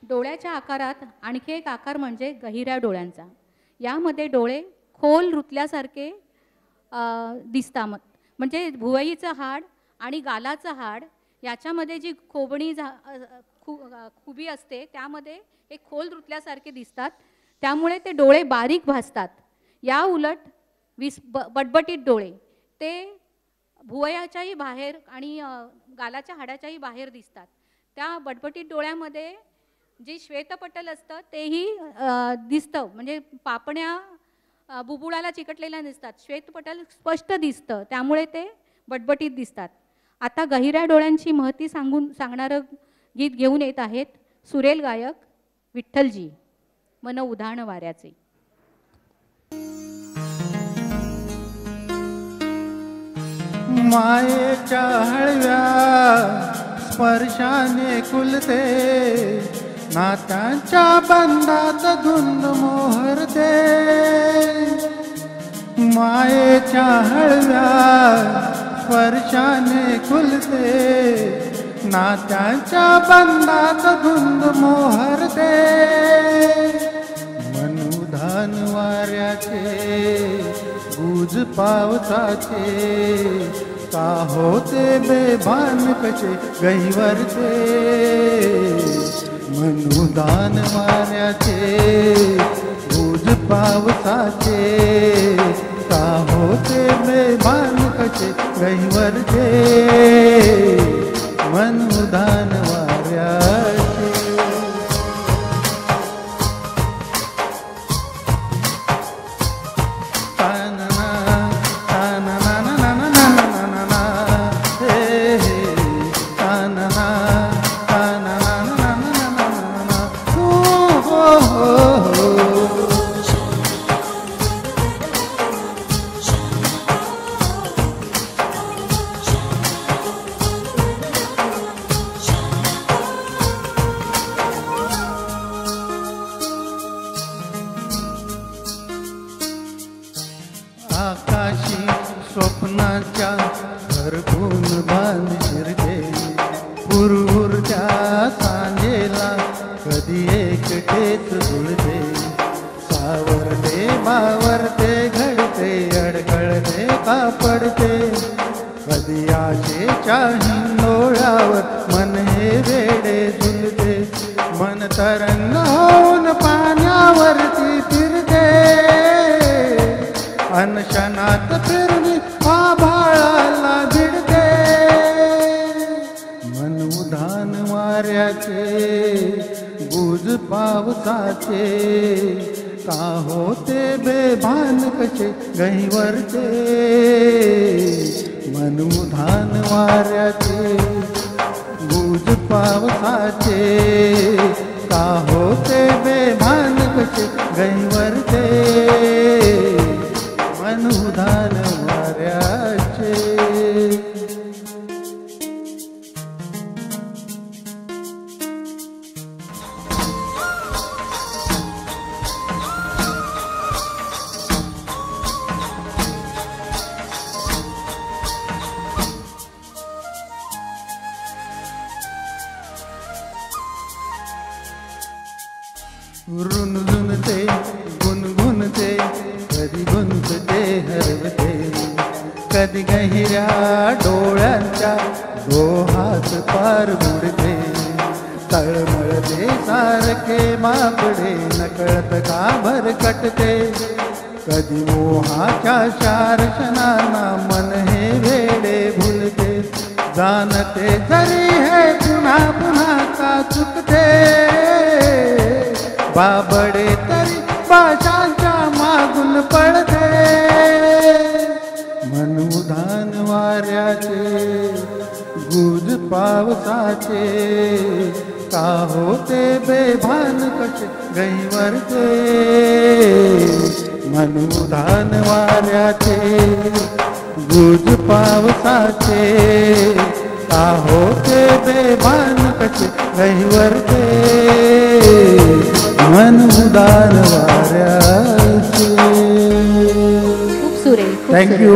डोळ्याच्या आकारात आणखी एक आकार म्हणजे गहिऱ्या डोळ्यांचा. यामध्ये डोळे खोल रुतल्यासारखे दिसतात. म्हणजे भुवईचं हाड आणि गालाचं हाड याच्यामध्ये जी खोबणी खुबी असते त्यामध्ये एक खोल रुतल्यासारखे दिसतात. त्यामुळे ते डोळे बारीक भासतात. या उलट बटबटीत डोळे ते भुवयाच्याही बाहेर आणि गालाच्या हाडाच्याही बाहेर दिसतात. त्या बटबटीत डोळ्यामध्ये जे श्वेतपटल असतं तेही दिसतं. म्हणजे पापण्या बुबुळाला चिकटलेल्या दिसतात. श्वेतपटल स्पष्ट दिसतं. त्यामुळे ते बटबटीत दिसतात. आता गहिऱ्या डोळ्यांची महती सांगणारं गीत घेऊन येत आहेत सुरेल गायक विठ्ठलजी. मन उधाण वाऱ्याचे. मायेच्या हळव्या स्पर्शाने खुलते, नात्यांच्या बंधात धुंद मोहरते. मायेच्या हळव्या स्पर्शाने खुलते, नात्यांच्या बंधात धुंद मोहरते. मन उधाण वाऱ्याचे गुज पावसाचे, का होते बेभान कसे गहिवरते. मन उधाण वाऱ्याचे गुज पावसाचे, का होते बेभान कसे गहिवरते. मन उधाण वाऱ्याचे. आकाशी स्वप्नाच्या घरगुण बांध शिरते, पुरपुरच्या सांजेला कधी एकटेच जुळते. सावरते बावरते घडते, अडकळते का पडते. कधी आशेच्या हिंडोळ्यावर मन हे वेडे झुलते. मन तरंग होऊन पाण्यावरती फिरते, अनशनात फिरली आभाळाला भिडते. मन उधाण वाऱ्याचे गुज पावसाचे, का होते बेभान कसे गहिवरते. मन उधाण वाऱ्याचे गुज पावसाचे, का होते बेभान कसे गहिवरते. मन उधाण वाऱ्याचे. रुणझुणते गुणगुणते, कधी गुंतते हरवते. कधी गहिऱ्या डोळ्यांच्या डोहात पार बुडते. तळमळते सारखे बापडे, नकळत का भरकटते. कधी मोहाच्या शारशनांना मन हे वेडे भुलते. जाणते जरी हे पुन्हा पुन्हा का चुकते. बाबडे तरी भाषांच्या मागून पडते. मन उधाण वाऱ्याचे गुज पावसाचे, का होते बेभान कसे गहिवरते. मन उधाण वाऱ्याचे गुज पावसाचे, का होते बेभान कसे गहिवरते. मन उधाण वाऱ्याचे. खूप सुरेल. थँक्यू.